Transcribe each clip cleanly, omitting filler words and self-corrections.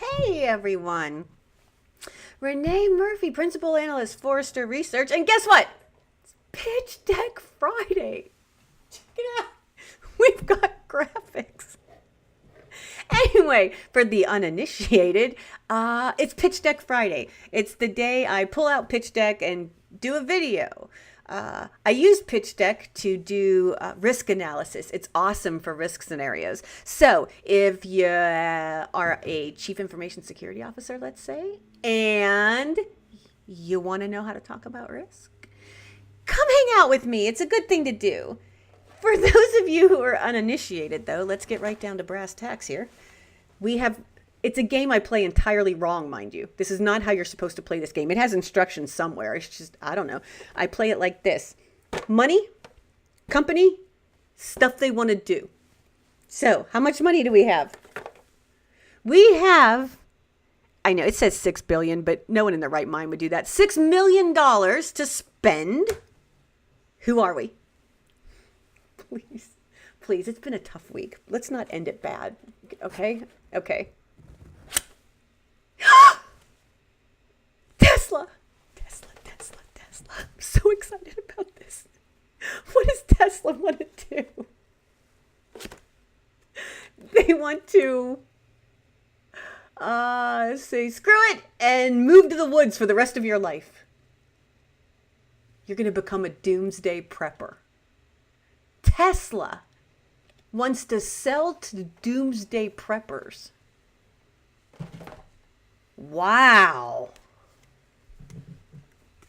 Hey everyone. Renee Murphy, Principal Analyst, Forrester Research. And guess what? It's Pitch Deck Friday. Check it out. We've got graphics. Anyway, for the uninitiated, it's Pitch Deck Friday. It's the day I pull out Pitch Deck and do a video. I use Pitch Deck to do risk analysis. It's awesome for risk scenarios. So if you are a chief information security officer, let's say, and you want to know how to talk about risk, come hang out with me. It's a good thing to do. For those of you who are uninitiated, though, let's get right down to brass tacks here. It's a game I play entirely wrong, mind you. This is not how you're supposed to play this game. It has instructions somewhere. It's just, I don't know. I play it like this. Money, company, stuff they want to do. So, how much money do we have? We have, I know it says $6 billion, but no one in their right mind would do that. $6 million to spend. Who are we? Please, it's been a tough week. Let's not end it bad. Okay. Tesla. I'm so excited about this. What does Tesla want to do? They want to say screw it and move to the woods for the rest of your life. You're going to become a doomsday prepper. Tesla wants to sell to doomsday preppers. Wow.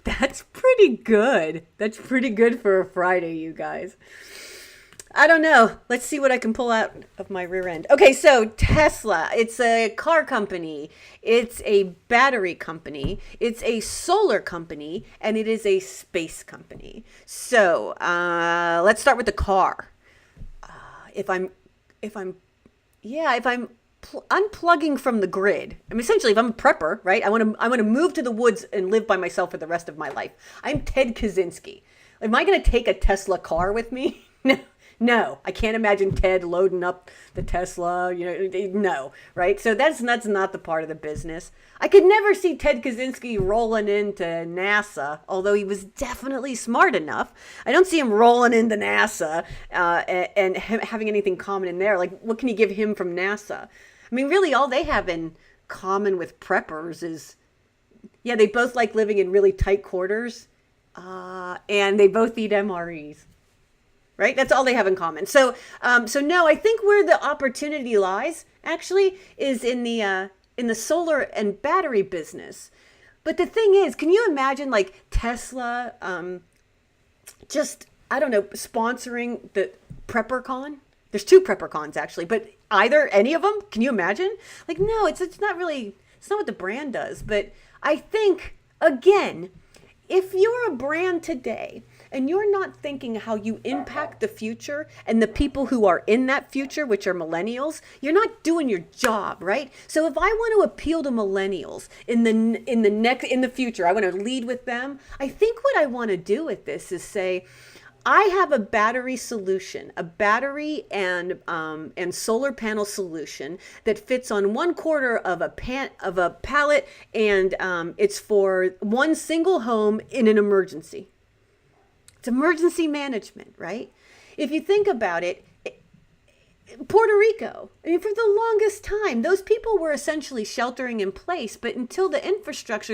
That's pretty good. That's pretty good for a Friday, you guys. I don't know. Let's see what I can pull out of my rear end. Okay, so Tesla, it's a car company. It's a battery company. It's a solar company, and it is a space company. So let's start with the car. If I'm unplugging from the grid, I mean, essentially, if I'm a prepper, right? I want to move to the woods and live by myself for the rest of my life. I'm Ted Kaczynski. Am I going to take a Tesla car with me? No, I can't imagine Ted loading up the Tesla. No, right? So that's not the part of the business. I could never see Ted Kaczynski rolling into NASA, although he was definitely smart enough. I don't see him rolling into NASA and having anything common in there. Like, what can you give him from NASA? I mean, really, all they have in common with preppers is, yeah, they both like living in really tight quarters, and they both eat MREs. Right? That's all they have in common. So no, I think where the opportunity lies actually is in the solar and battery business. But the thing is, can you imagine like Tesla, just, I don't know, sponsoring the PrepperCon? There's 2 PrepperCons actually, but any of them, can you imagine? Like, no, it's not what the brand does. But I think, again, if you're a brand today and you're not thinking how you impact the future and the people who are in that future, which are millennials, you're not doing your job, right? So if I want to appeal to millennials in the future, I want to lead with them. I think what I want to do with this is say, I have a battery solution, a battery and solar panel solution that fits on 1/4 of a pallet, and it's for one single home in an emergency. It's emergency management, right? If you think about it, Puerto Rico, I mean, for the longest time, those people were essentially sheltering in place, but until the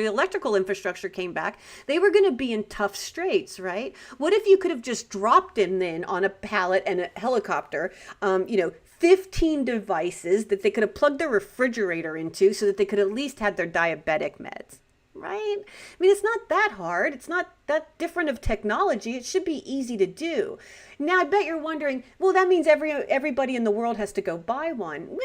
electrical infrastructure came back, they were going to be in tough straits, right? What if you could have just dropped them in on a pallet and a helicopter, 15 devices that they could have plugged their refrigerator into so that they could at least have their diabetic meds, right? I mean, it's not that hard. It's not that different of technology. It should be easy to do. Now, I bet you're wondering, well, that means everybody in the world has to go buy one.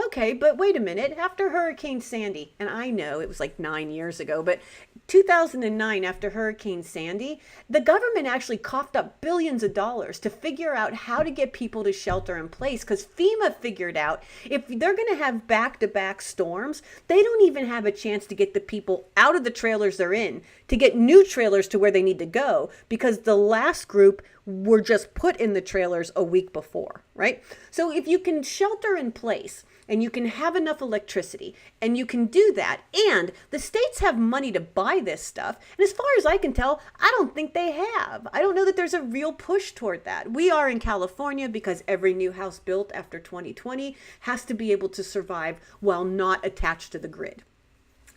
Okay, but wait a minute. After Hurricane Sandy, and I know it was like 9 years ago, but 2009, after Hurricane Sandy, the government actually coughed up billions of dollars to figure out how to get people to shelter in place, because FEMA figured out if they're going to have back-to-back storms, they don't even have a chance to get the people out of the trailers they're in, to get new trailers to where they need to go, because the last group were just put in the trailers a week before, right? So if you can shelter in place and you can have enough electricity, and you can do that, and the states have money to buy this stuff, and as far as I can tell, I don't think they have. I don't know that there's a real push toward that. We are in California because every new house built after 2020 has to be able to survive while not attached to the grid.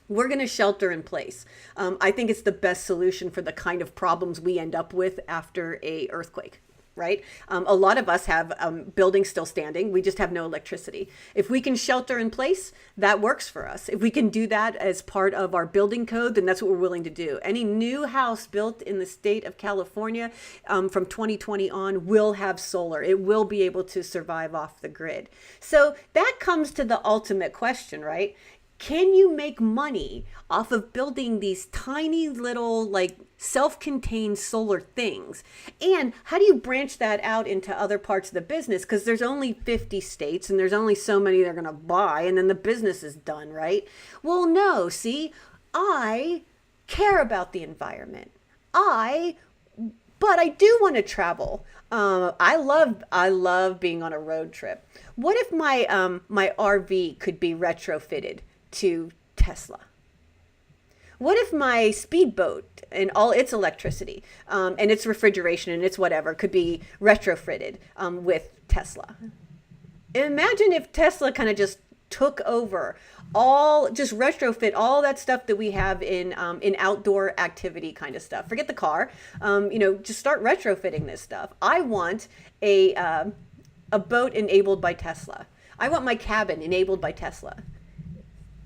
We're going to shelter in place. I think it's the best solution for the kind of problems we end up with after a earthquake. Right? A lot of us have buildings still standing. We just have no electricity. If we can shelter in place, that works for us. If we can do that as part of our building code, then that's what we're willing to do. Any new house built in the state of California from 2020 on will have solar. It will be able to survive off the grid. So that comes to the ultimate question, right? Can you make money off of building these tiny little like self-contained solar things? And how do you branch that out into other parts of the business? Because there's only 50 states and there's only so many they're going to buy and then the business is done, right? Well, no, see, I care about the environment. But I do want to travel. I love being on a road trip. What if my RV could be retrofitted to Tesla? What if my speedboat and all its electricity and its refrigeration and its whatever could be retrofitted with Tesla? Imagine if Tesla kind of just took over just retrofit all that stuff that we have in outdoor activity kind of stuff. Forget the car, just start retrofitting this stuff. I want a boat enabled by Tesla. I want my cabin enabled by Tesla.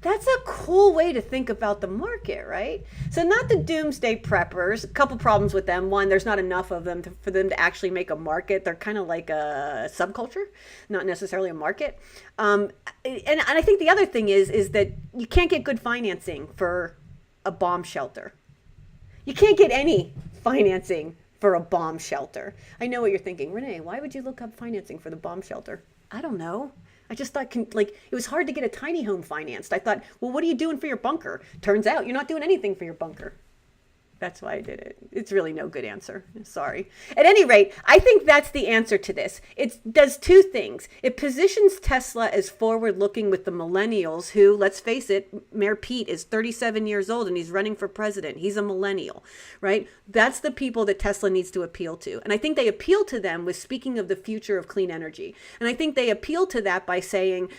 That's a cool way to think about the market, right? So not the doomsday preppers. A couple problems with them. One, there's not enough of them for them to actually make a market. They're kind of like a subculture, not necessarily a market. And I think the other thing is that you can't get good financing for a bomb shelter. You can't get any financing for a bomb shelter. I know what you're thinking. Renee, why would you look up financing for the bomb shelter? I don't know. I just thought it was hard to get a tiny home financed. I thought, well, what are you doing for your bunker? Turns out you're not doing anything for your bunker. That's why I did it. It's really no good answer. Sorry. At any rate, I think that's the answer to this. It does two things. It positions Tesla as forward-looking with the millennials who, let's face it, Mayor Pete is 37 years old and he's running for president. He's a millennial, right? That's the people that Tesla needs to appeal to. And I think they appeal to them with speaking of the future of clean energy. And I think they appeal to that by saying,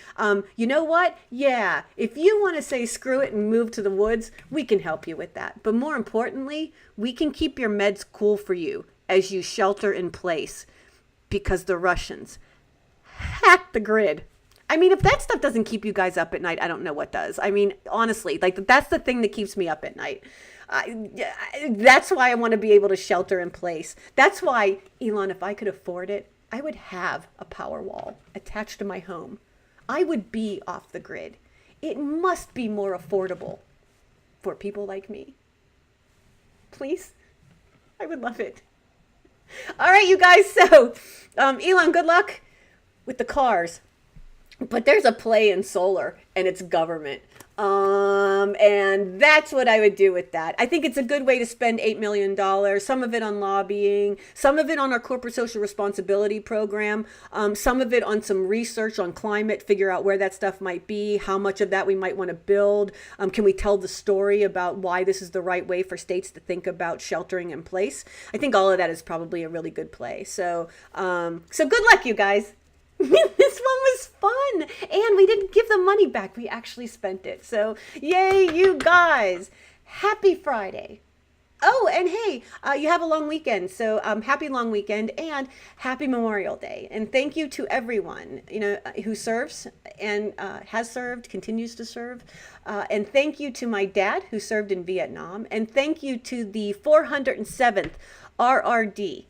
you know what? Yeah, if you want to say screw it and move to the woods, we can help you with that. But more importantly, we can keep your meds cool for you as you shelter in place because the Russians hacked the grid. I mean, if that stuff doesn't keep you guys up at night, I don't know what does. I mean, honestly, that's the thing that keeps me up at night. That's why I want to be able to shelter in place. That's why, Elon, if I could afford it, I would have a power wall attached to my home. I would be off the grid. It must be more affordable for people like me. Please, I would love it. All right, you guys. So, Elon, good luck with the cars. But there's a play in solar, and it's government. And that's what I would do with that. I think it's a good way to spend $8 million, some of it on lobbying, some of it on our corporate social responsibility program, some of it on some research on climate, figure out where that stuff might be, how much of that we might want to build. Can we tell the story about why this is the right way for states to think about sheltering in place? I think all of that is probably a really good play. So good luck, you guys. This one was fun, and we didn't give the money back. We actually spent it. So yay, you guys. Happy Friday. Oh, and hey, you have a long weekend. So happy long weekend and happy Memorial Day. And thank you to everyone, who serves and has served, continues to serve. And thank you to my dad who served in Vietnam. And thank you to the 407th RRD.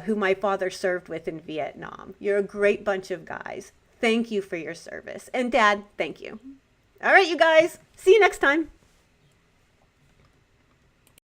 Who my father served with in Vietnam. You're a great bunch of guys. Thank you for your service. And Dad, thank you. All right, you guys. See you next time.